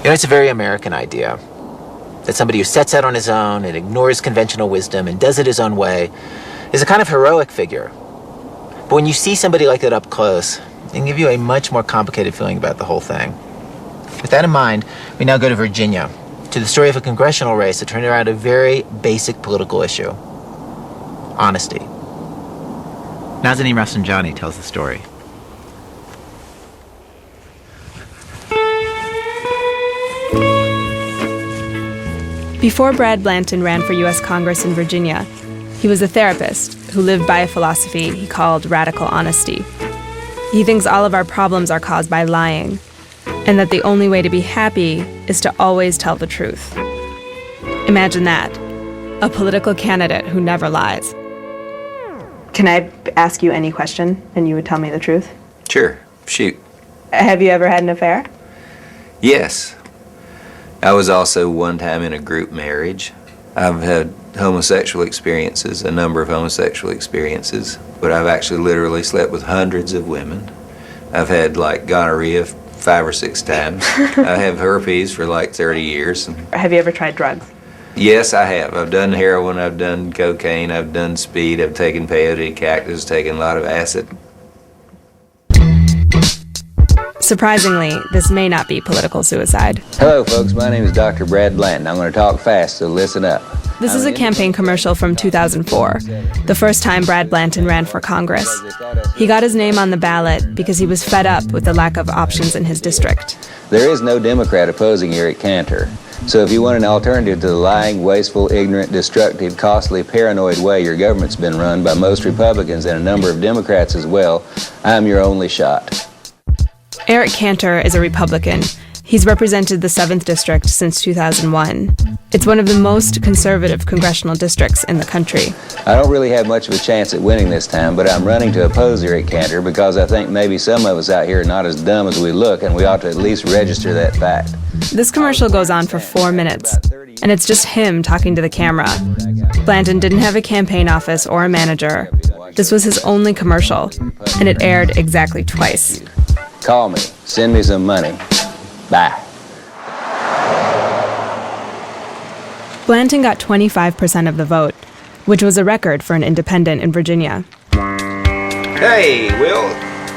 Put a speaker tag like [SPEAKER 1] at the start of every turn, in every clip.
[SPEAKER 1] It's a very American idea that somebody who sets out on his own and ignores conventional wisdom and does it his own way is a kind of heroic figure. But when you see somebody like that up close, it can give you a much more complicated feeling about the whole thing. With that in mind, we now go to Virginia, to the story of a congressional race that turned around a very basic political issue: honesty. Nazanin Rafsanjani tells the story.
[SPEAKER 2] Before Brad Blanton ran for U.S. Congress in Virginia, he was a therapist who lived by a philosophy he called radical honesty. He thinks all of our problems are caused by lying, and that the only way to be happy is to always tell the truth. Imagine that, a political candidate who never lies. Can I ask you any question and you would tell me the truth?
[SPEAKER 3] Sure, shoot.
[SPEAKER 2] Have you ever had an affair?
[SPEAKER 3] Yes. I was also one time in a group marriage. I've had homosexual experiences, a number of homosexual experiences, but I've actually literally slept with hundreds of women. I've had gonorrhea 5 or 6 times. I have herpes for 30 years.
[SPEAKER 2] Have you ever tried drugs?
[SPEAKER 3] Yes, I have. I've done heroin, I've done cocaine, I've done speed, I've taken peyote, cactus, taken a lot of acid.
[SPEAKER 2] Surprisingly, this may not be political suicide.
[SPEAKER 4] Hello, folks. My name is Dr. Brad Blanton. I'm going to talk fast, so listen up.
[SPEAKER 2] This is a campaign commercial from 2004, the first time Brad Blanton ran for Congress. He got his name on the ballot because he was fed up with the lack of options in his district.
[SPEAKER 4] There is no Democrat opposing Eric Cantor. So if you want an alternative to the lying, wasteful, ignorant, destructive, costly, paranoid way your government's been run by most Republicans and a number of Democrats as well, I'm your only shot.
[SPEAKER 2] Eric Cantor is a Republican. He's represented the 7th District since 2001. It's one of the most conservative congressional districts in the country.
[SPEAKER 4] I don't really have much of a chance at winning this time, but I'm running to oppose Eric Cantor because I think maybe some of us out here are not as dumb as we look, and we ought to at least register that fact.
[SPEAKER 2] This commercial goes on for 4 minutes, and it's just him talking to the camera. Blanton didn't have a campaign office or a manager. This was his only commercial, and it aired exactly twice.
[SPEAKER 4] Call me. Send me some money. Bye.
[SPEAKER 2] Blanton got 25% of the vote, which was a record for an independent in Virginia.
[SPEAKER 3] Hey, Will.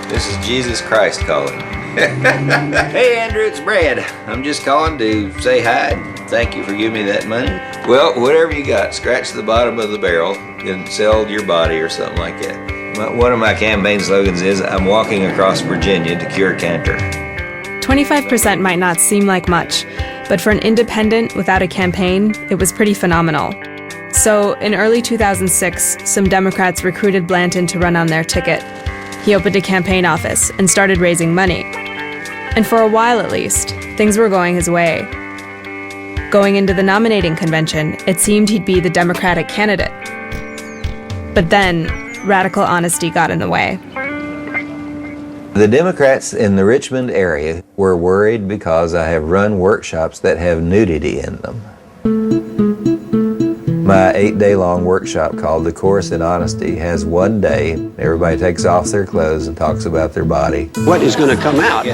[SPEAKER 3] This is Jesus Christ calling. Hey, Andrew, it's Brad. I'm just calling to say hi and thank you for giving me that money. Well, whatever you got, scratch the bottom of the barrel and sell your body or something like that. One of my campaign slogans is, I'm walking across Virginia to cure cancer.
[SPEAKER 2] 25% might not seem like much, but for an independent without a campaign, it was pretty phenomenal. So in early 2006, some Democrats recruited Blanton to run on their ticket. He opened a campaign office and started raising money. And for a while at least, things were going his way. Going into the nominating convention, it seemed he'd be the Democratic candidate. But then, radical honesty got in the way.
[SPEAKER 3] The Democrats in the Richmond area were worried because I have run workshops that have nudity in them. My 8-day-long workshop called The Course in Honesty has one day. Everybody takes off their clothes and talks about their body.
[SPEAKER 5] What is going to come out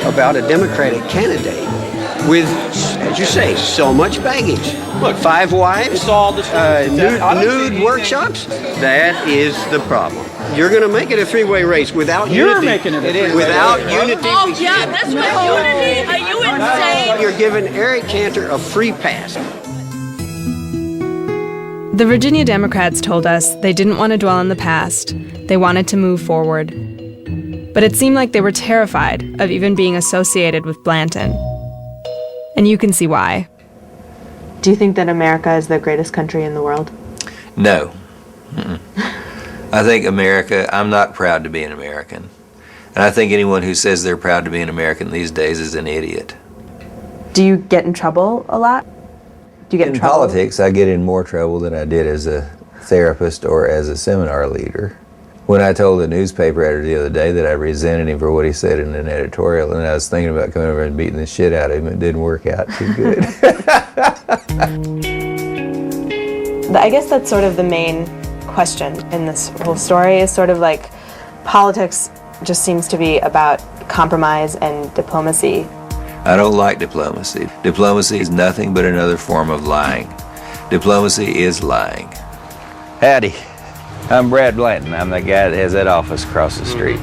[SPEAKER 5] about a Democratic candidate with, as you say, so much baggage? Look, 5 wives,
[SPEAKER 6] it's all
[SPEAKER 5] nude workshops? That is the problem. You're going to make it a 3-way race without unity.
[SPEAKER 6] You're making it a 3-way
[SPEAKER 5] without
[SPEAKER 6] race.
[SPEAKER 5] unity.
[SPEAKER 7] Oh, yeah, that's what unity. Are you insane?
[SPEAKER 5] You're giving Eric Cantor a free pass.
[SPEAKER 2] The Virginia Democrats told us they didn't want to dwell on the past. They wanted to move forward. But it seemed like they were terrified of even being associated with Blanton. And you can see why. Do you think that America is the greatest country in the world?
[SPEAKER 3] No. I think I'm not proud to be an American. And I think anyone who says they're proud to be an American these days is an idiot.
[SPEAKER 2] Do you get in trouble a lot? Do you get in trouble?
[SPEAKER 3] In politics, I get in more trouble than I did as a therapist or as a seminar leader. When I told the newspaper editor the other day that I resented him for what he said in an editorial, and I was thinking about coming over and beating the shit out of him, it didn't work out too good.
[SPEAKER 2] I guess that's sort of the main question in this whole story, is sort of like politics just seems to be about compromise and diplomacy.
[SPEAKER 3] I don't like diplomacy. Diplomacy is nothing but another form of lying. Diplomacy is lying. Howdy. I'm Brad Blanton. I'm the guy that has that office across the street.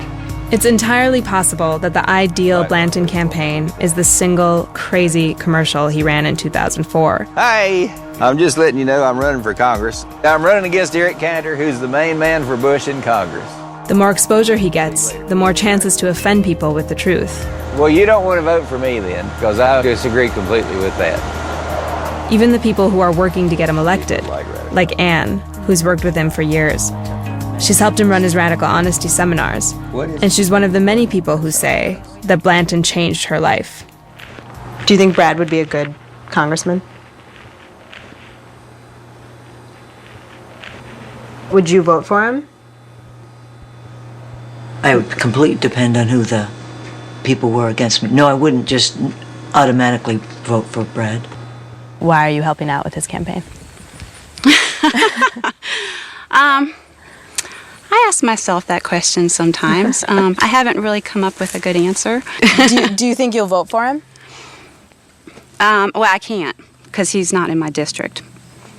[SPEAKER 2] It's entirely possible that the ideal Blanton campaign is the single crazy commercial he ran in 2004.
[SPEAKER 3] Hi. I'm just letting you know I'm running for Congress. I'm running against Eric Cantor, who's the main man for Bush in Congress.
[SPEAKER 2] The more exposure he gets, the more chances to offend people with the truth.
[SPEAKER 3] Well, you don't want to vote for me then, because I disagree completely with that.
[SPEAKER 2] Even the people who are working to get him elected, like Anne, who's worked with him for years. She's helped him run his radical honesty seminars, and she's one of the many people who say that Blanton changed her life.
[SPEAKER 6] Do you think Brad would be a good congressman? Would you vote for him?
[SPEAKER 8] I would completely depend on who the people were against me. No, I wouldn't just automatically vote for Brad.
[SPEAKER 6] Why are you helping out with his campaign?
[SPEAKER 9] I ask myself that question sometimes. I haven't really come up with a good answer.
[SPEAKER 6] Do you think you'll vote for him?
[SPEAKER 9] Well, I can't, because he's not in my district.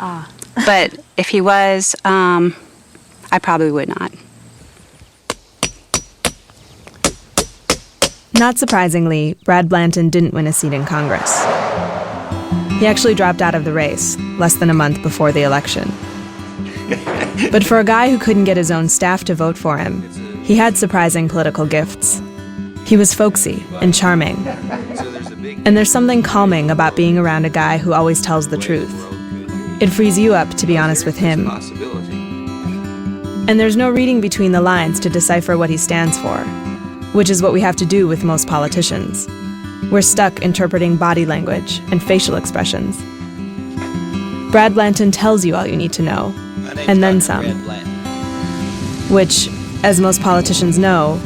[SPEAKER 6] Ah.
[SPEAKER 9] But if he was, I probably would not.
[SPEAKER 2] Not surprisingly, Brad Blanton didn't win a seat in Congress. He actually dropped out of the race less than a month before the election. But for a guy who couldn't get his own staff to vote for him, he had surprising political gifts. He was folksy and charming. And there's something calming about being around a guy who always tells the truth. It frees you up to be honest with him. And there's no reading between the lines to decipher what he stands for, which is what we have to do with most politicians. We're stuck interpreting body language and facial expressions. Brad Blanton tells you all you need to know, and then some. Which, as most politicians know,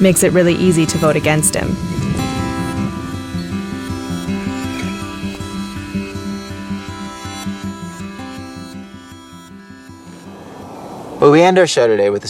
[SPEAKER 2] makes it really easy to vote against him.
[SPEAKER 1] Well, we end our show today with a